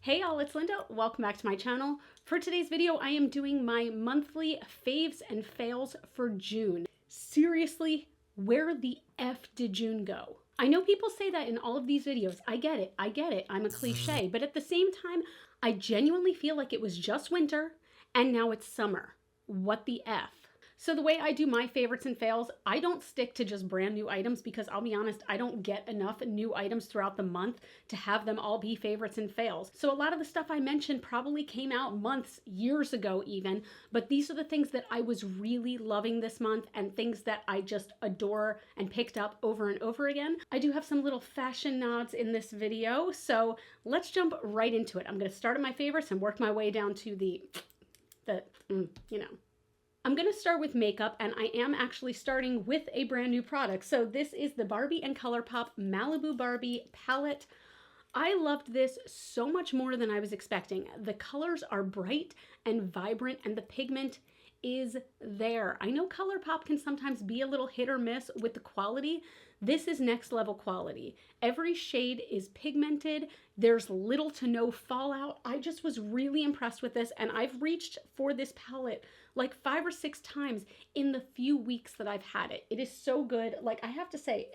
Hey y'all, it's Linda. Welcome back to my channel. For today's video, I am doing my monthly faves and fails for June. Seriously, where the F did June go? I know people say that in all of these videos. I get it. I'm a cliche. But at the same time, I genuinely feel like it was just winter and now it's summer. What the F? So the way I do my favorites and fails, I don't stick to just brand new items because I'll be honest, I don't get enough new items throughout the month to have them all be favorites and fails. So a lot of the stuff I mentioned probably came out months, years ago even, but these are the things that I was really loving this month and things that I just adore and picked up over and over again. I do have some little fashion nods in this video, so let's jump right into it. I'm going to start at my favorites and work my way down to I'm going to start with makeup, and I am actually starting with a brand new product. So this is the Barbie and ColourPop Malibu Barbie palette. I loved this so much more than I was expecting. The colors are bright and vibrant, and the pigment is there. I know ColourPop can sometimes be a little hit or miss with the quality. This is next level quality. Every shade is pigmented. There's little to no fallout. I just was really impressed with this, and I've reached for this palette like 5 or 6 times in the few weeks that I've had it. It is so good. Like, I have to say,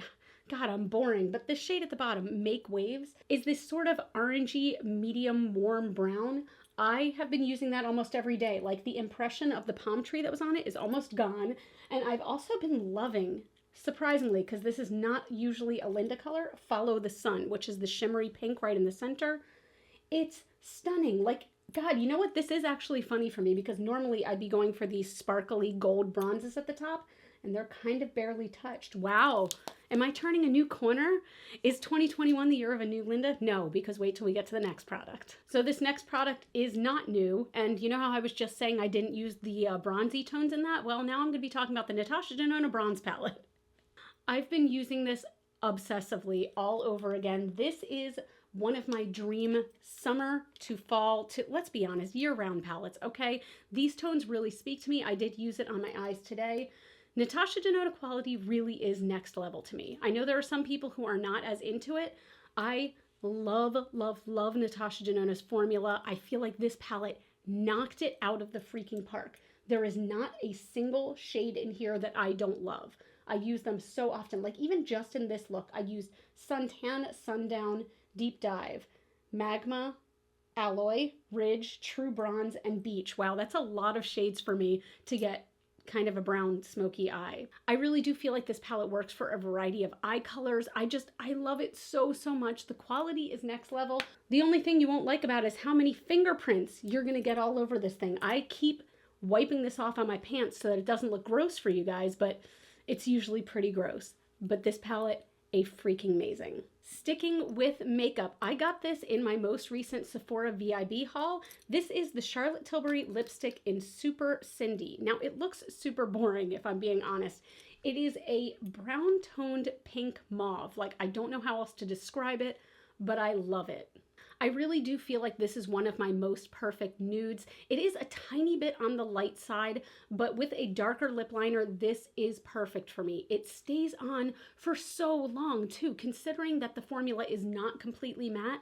God, I'm boring, but this shade at the bottom, Make Waves, is this sort of orangey, medium, warm brown. I have been using that almost every day. Like, the impression of the palm tree that was on it is almost gone. And I've also been loving, surprisingly, because this is not usually a Linda color, Follow the Sun, which is the shimmery pink right in the center. It's stunning. Like, God, you know what? This is actually funny for me because normally I'd be going for these sparkly gold bronzes at the top, and they're kind of barely touched. Wow. Am I turning a new corner? Is 2021 the year of a new Linda? No, because wait till we get to the next product. So this next product is not new, and you know how I was just saying I didn't use the bronzy tones in that? Well, now I'm going to be talking about the Natasha Denona Bronze Palette. I've been using this obsessively all over again. This is one of my dream summer to fall to, let's be honest, year-round palettes, okay? These tones really speak to me. I did use it on my eyes today. Natasha Denona quality really is next level to me. I know there are some people who are not as into it. I love, love, love Natasha Denona's formula. I feel like this palette knocked it out of the freaking park. There is not a single shade in here that I don't love. I use them so often. Like, even just in this look, I used Suntan, Sundown, Deep Dive, Magma, Alloy, Ridge, True Bronze, and Beach. Wow, that's a lot of shades for me to get kind of a brown smoky eye. I really do feel like this palette works for a variety of eye colors. I love it so, so much. The quality is next level. The only thing you won't like about it is how many fingerprints you're gonna get all over this thing. I keep wiping this off on my pants so that it doesn't look gross for you guys, but it's usually pretty gross. But this palette, a freaking amazing. Sticking with makeup, I got this in my most recent Sephora VIB haul. This is the Charlotte Tilbury lipstick in Super Cindy. Now, it looks super boring if I'm being honest. It is a brown toned pink mauve. Like, I don't know how else to describe it, but I love it. I really do feel like this is one of my most perfect nudes. It is a tiny bit on the light side, but with a darker lip liner, this is perfect for me. It stays on for so long too, considering that the formula is not completely matte.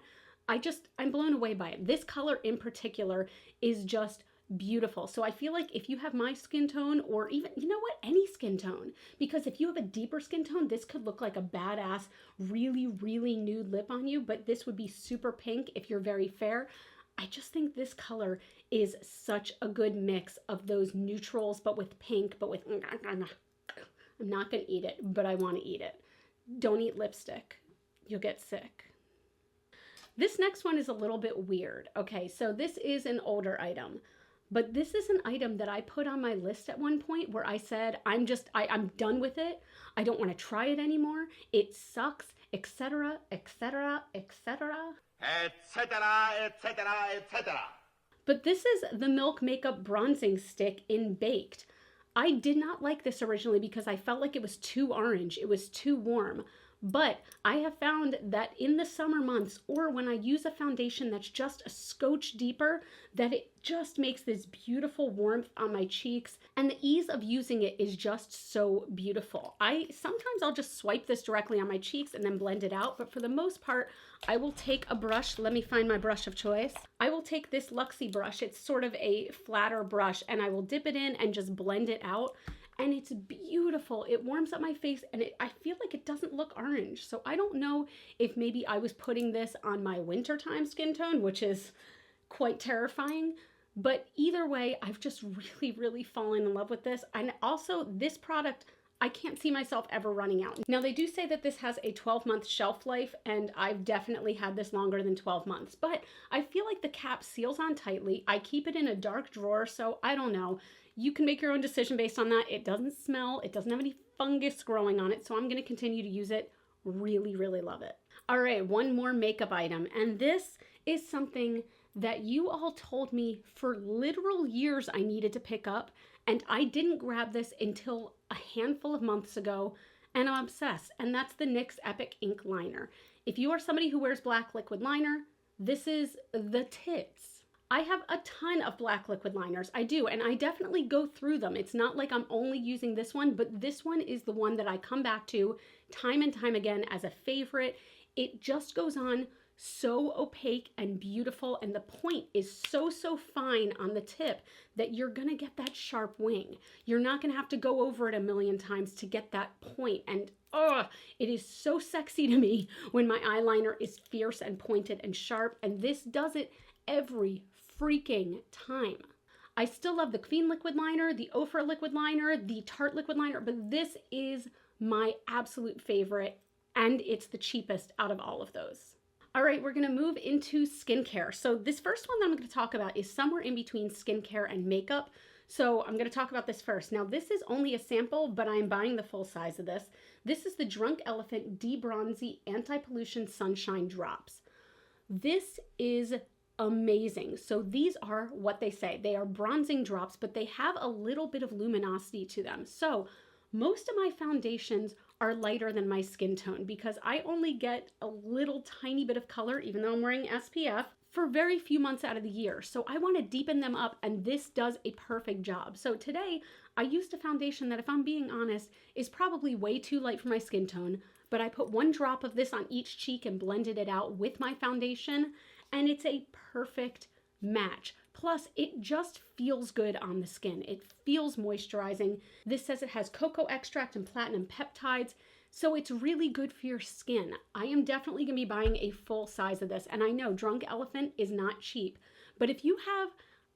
I'm blown away by it. This color in particular is just beautiful. So I feel like if you have my skin tone, or even, you know what, any skin tone, because if you have a deeper skin tone, this could look like a badass, really, really nude lip on you, but this would be super pink if you're very fair. I just think this color is such a good mix of those neutrals, but with pink, but with, I'm not gonna eat it, but I want to eat it. Don't eat lipstick. You'll get sick. This next one is a little bit weird. Okay, so this is an older item. But this is an item that I put on my list at one point where I said, I'm done with it. I don't want to try it anymore. It sucks, etc., etc., etc. Etc., etc., etc. But this is the Milk Makeup Bronzing Stick in Baked. I did not like this originally because I felt like it was too orange. It was too warm. But I have found that in the summer months, or when I use a foundation that's just a scotch deeper, that it just makes this beautiful warmth on my cheeks, and the ease of using it is just so beautiful. Sometimes I'll just swipe this directly on my cheeks and then blend it out, but for the most part, I will take a brush. Let me find my brush of choice. I will take this Luxie brush. It's sort of a flatter brush, and I will dip it in and just blend it out. And it's beautiful. It warms up my face, and I feel like it doesn't look orange. So I don't know if maybe I was putting this on my wintertime skin tone, which is quite terrifying. But either way, I've just really, really fallen in love with this. And also, this product, I can't see myself ever running out. Now, they do say that this has a 12-month shelf life, and I've definitely had this longer than 12 months. But I feel like the cap seals on tightly. I keep it in a dark drawer, so I don't know. You can make your own decision based on that. It doesn't smell. It doesn't have any fungus growing on it, so I'm going to continue to use it. Really, really love it. All right, one more makeup item, and this is something that you all told me for literal years I needed to pick up, and I didn't grab this until a handful of months ago, and I'm obsessed, and that's the NYX Epic Ink Liner. If you are somebody who wears black liquid liner, this is the tits. I have a ton of black liquid liners. I do, and I definitely go through them. It's not like I'm only using this one, but this one is the one that I come back to time and time again as a favorite. It just goes on so opaque and beautiful, and the point is so fine on the tip that you're gonna get that sharp wing. You're not gonna have to go over it a million times to get that point, and it is so sexy to me when my eyeliner is fierce and pointed and sharp, and this does it every freaking time. I still love the Queen liquid liner, the Ofra liquid liner, the Tarte liquid liner, but this is my absolute favorite, and it's the cheapest out of all of those. All right, we're gonna move into skincare. So this first one that I'm gonna talk about is somewhere in between skincare and makeup. So I'm gonna talk about this first. Now this is only a sample, but I'm buying the full size of this. This is the Drunk Elephant De-Bronzy Anti-Pollution Sunshine Drops. This is amazing. So these are what they say. They are bronzing drops, but they have a little bit of luminosity to them. So most of my foundations are lighter than my skin tone because I only get a little tiny bit of color, even though I'm wearing SPF, for very few months out of the year. So I want to deepen them up, and this does a perfect job. So today I used a foundation that, if I'm being honest, is probably way too light for my skin tone, but I put one drop of this on each cheek and blended it out with my foundation, and it's a perfect match. Plus, it just feels good on the skin. It feels moisturizing. This says it has cocoa extract and platinum peptides, so it's really good for your skin. I am definitely gonna be buying a full size of this, and I know Drunk Elephant is not cheap, but if you have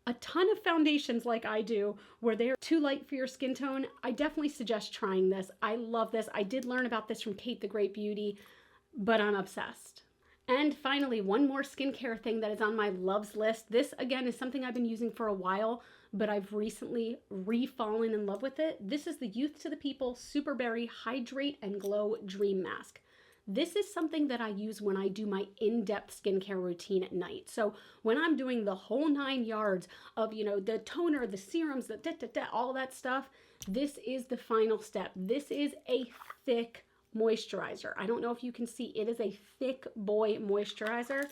a ton of foundations like I do where they're too light for your skin tone, I definitely suggest trying this. I love this. I did learn about this from Kate the Great Beauty, but I'm obsessed. And finally, one more skincare thing that is on my loves list. This, again, is something I've been using for a while, but I've recently re-fallen in love with it. This is the Youth to the People Super Berry Hydrate and Glow Dream Mask. This is something that I use when I do my in-depth skincare routine at night. So when I'm doing the whole 9 yards of, the toner, the serums, all that stuff, this is the final step. This is a thick moisturizer. I don't know if you can see, it is a thick boy moisturizer,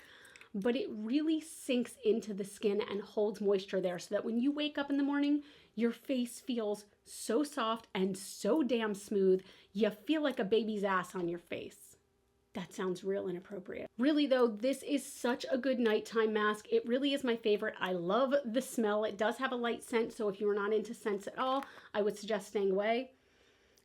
but it really sinks into the skin and holds moisture there so that when you wake up in the morning, your face feels so soft and so damn smooth, you feel like a baby's ass on your face. That sounds real inappropriate. Really though, this is such a good nighttime mask. It really is my favorite. I love the smell. It does have a light scent, so if you're not into scents at all, I would suggest staying away.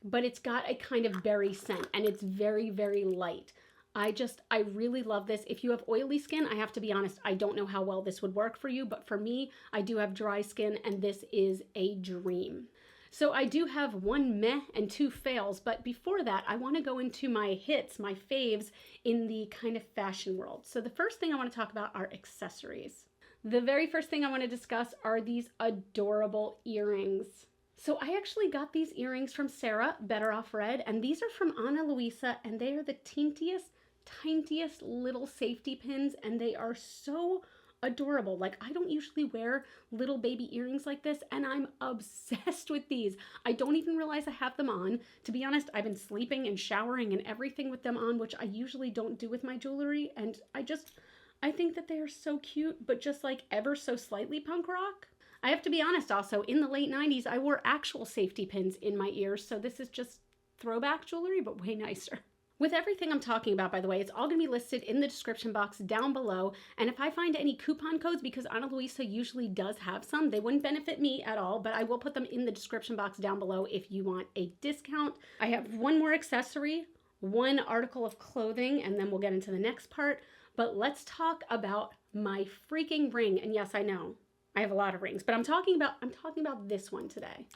But it's got a kind of berry scent, and it's very, very light. I really love this. If you have oily skin, I have to be honest, I don't know how well this would work for you, but for me, I do have dry skin, and this is a dream. So I do have 1 meh and 2 fails, but before that, I want to go into my hits, my faves in the kind of fashion world. So the first thing I want to talk about are accessories. The very first thing I want to discuss are these adorable earrings. So I actually got these earrings from Sarah, Better Off Red, and these are from Ana Luisa, and they are the tiniest little safety pins, and they are so adorable. Like, I don't usually wear little baby earrings like this, and I'm obsessed with these. I don't even realize I have them on. To be honest, I've been sleeping and showering and everything with them on, which I usually don't do with my jewelry, and I think that they are so cute, but just like ever so slightly punk rock. I have to be honest also, in the late 90s, I wore actual safety pins in my ears, so this is just throwback jewelry, but way nicer. With everything I'm talking about, by the way, it's all going to be listed in the description box down below. And if I find any coupon codes, because Ana Luisa usually does have some, they wouldn't benefit me at all, but I will put them in the description box down below if you want a discount. I have one more accessory, one article of clothing, and then we'll get into the next part. But let's talk about my freaking ring. And yes, I know I have a lot of rings, but I'm talking about this one today.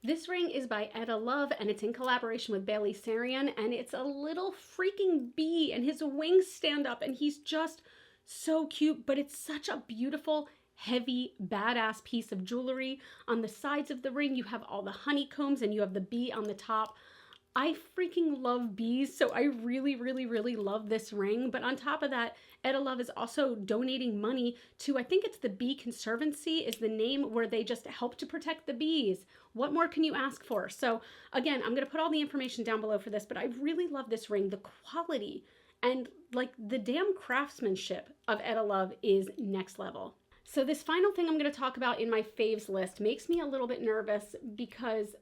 This ring is by Etta Love, and it's in collaboration with Bailey Sarian, and it's a little freaking bee, and his wings stand up, and he's just so cute, but it's such a beautiful, heavy, badass piece of jewelry. On the sides of the ring, you have all the honeycombs, and you have the bee on the top. I freaking love bees, so I really, really, really love this ring. But on top of that, Etta Love is also donating money to, I think it's the Bee Conservancy is the name, where they just help to protect the bees. What more can you ask for? So again, I'm going to put all the information down below for this, but I really love this ring. The quality and like the damn craftsmanship of Etta Love is next level. So this final thing I'm going to talk about in my faves list makes me a little bit nervous because,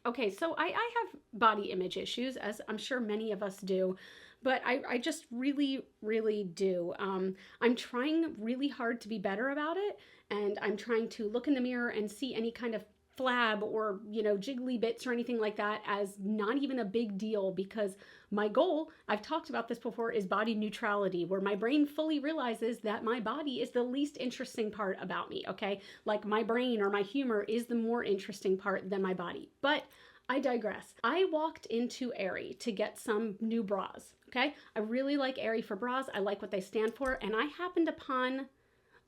okay, so I have body image issues, as I'm sure many of us do, but I just really, really do. I'm trying really hard to be better about it, and I'm trying to look in the mirror and see any kind of flab or, you know, jiggly bits or anything like that as not even a big deal, because my goal, I've talked about this before, is body neutrality, where my brain fully realizes that my body is the least interesting part about me, okay? Like my brain or my humor is the more interesting part than my body. But I digress. I walked into Aerie to get some new bras, okay? I really like Aerie for bras. I like what they stand for, and I happened upon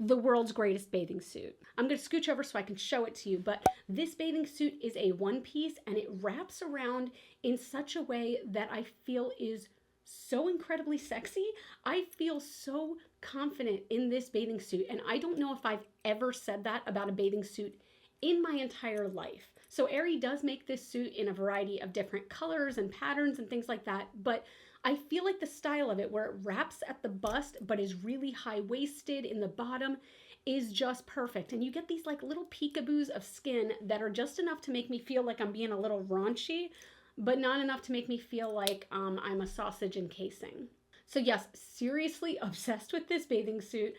the world's greatest bathing suit. I'm going to scooch over so I can show it to you, but this bathing suit is a one piece, and it wraps around in such a way that I feel is so incredibly sexy. I feel so confident in this bathing suit, and I don't know if I've ever said that about a bathing suit in my entire life. So Aerie does make this suit in a variety of different colors and patterns and things like that, but I feel like the style of it, where it wraps at the bust but is really high-waisted in the bottom, is just perfect. And you get these like little peekaboos of skin that are just enough to make me feel like I'm being a little raunchy, but not enough to make me feel like I'm a sausage encasing. So yes, seriously obsessed with this bathing suit,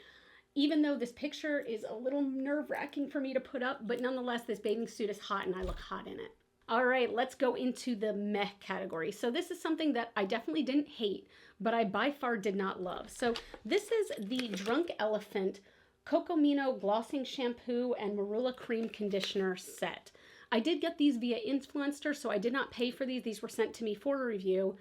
even though this picture is a little nerve-wracking for me to put up, but nonetheless, this bathing suit is hot and I look hot in it. All right, let's go into the meh category. So this is something that I definitely didn't hate, but I by far did not love. So this is the Drunk Elephant Cocomino Glossing Shampoo and Marula Cream Conditioner set. I did get these via Influencer, so I did not pay for these. These were sent to me for a review,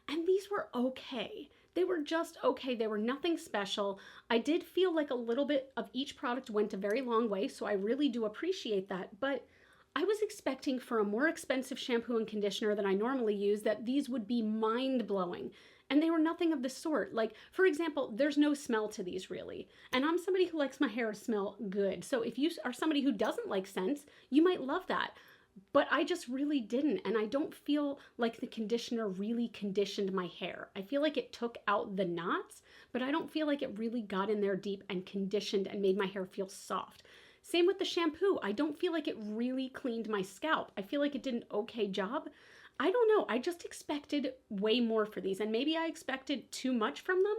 and these were okay. They were just okay. They were nothing special. I did feel like a little bit of each product went a very long way, so I really do appreciate that, but I was expecting for a more expensive shampoo and conditioner than I normally use that these would be mind-blowing, and they were nothing of the sort. Like, for example, there's no smell to these really, and I'm somebody who likes my hair to smell good, so if you are somebody who doesn't like scents, you might love that, but I just really didn't, and I don't feel like the conditioner really conditioned my hair. I feel like it took out the knots, but I don't feel like it really got in there deep and conditioned and made my hair feel soft. Same with the shampoo. I don't feel like it really cleaned my scalp. I feel like it did an okay job. I don't know. I just expected way more for these, and maybe I expected too much from them,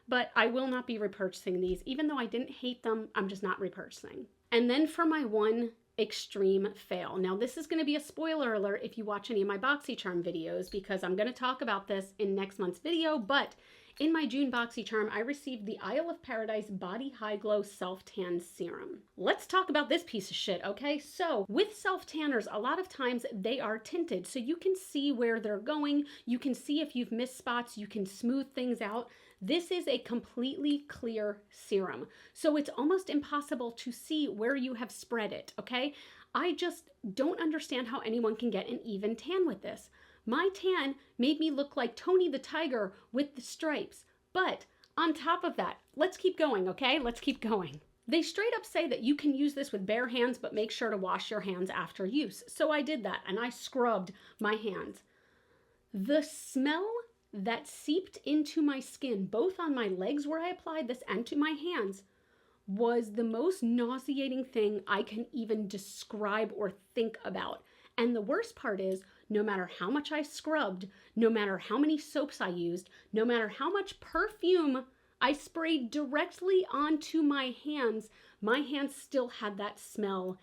but I will not be repurchasing these. Even though I didn't hate them, I'm just not repurchasing. And then for my one extreme fail. Now this is going to be a spoiler alert if you watch any of my BoxyCharm videos, because I'm going to talk about this in next month's video, but in my June BoxyCharm, I received the Isle of Paradise Body High Glow Self-Tan Serum. Let's talk about this piece of shit, okay? So, with self-tanners, a lot of times they are tinted, so you can see where they're going, you can see if you've missed spots, you can smooth things out. This is a completely clear serum, so it's almost impossible to see where you have spread it, okay? I just don't understand how anyone can get an even tan with this. My tan made me look like Tony the Tiger with the stripes. But on top of that, let's keep going, okay? Let's keep going. They straight up say that you can use this with bare hands, but make sure to wash your hands after use. So I did that and I scrubbed my hands. The smell that seeped into my skin, both on my legs where I applied this and to my hands, was the most nauseating thing I can even describe or think about. And the worst part is, no matter how much I scrubbed, no matter how many soaps I used, no matter how much perfume I sprayed directly onto my hands still had that smell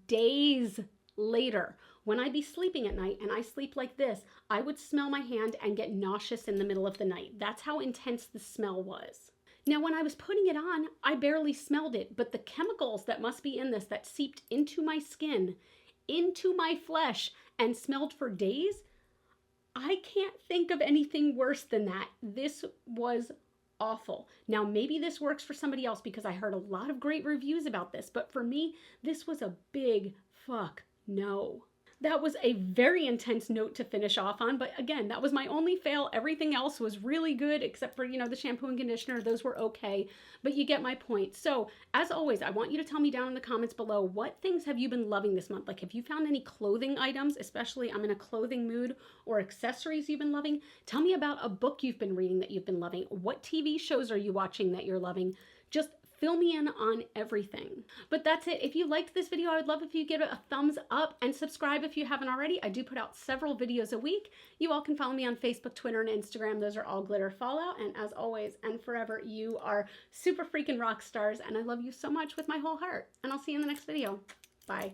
days later. When I'd be sleeping at night and I sleep like this, I would smell my hand and get nauseous in the middle of the night. That's how intense the smell was. Now, when I was putting it on, I barely smelled it, but the chemicals that must be in this that seeped into my skin, into my flesh, and smelled for days, I can't think of anything worse than that. This was awful. Now, maybe this works for somebody else because I heard a lot of great reviews about this, but for me, this was a big fuck no. That was a very intense note to finish off on, but again, that was my only fail. Everything else was really good except for, the shampoo and conditioner. Those were okay, but you get my point. So, as always, I want you to tell me down in the comments below, what things have you been loving this month? Like, have you found any clothing items, especially I'm in a clothing mood, or accessories you've been loving? Tell me about a book you've been reading that you've been loving. What TV shows are you watching that you're loving? Just fill me in on everything. But that's it. If you liked this video, I would love if you give it a thumbs up and subscribe if you haven't already. I do put out several videos a week. You all can follow me on Facebook, Twitter, and Instagram. Those are all GlitterFallout. And as always and forever, you are super freaking rock stars. And I love you so much with my whole heart. And I'll see you in the next video. Bye.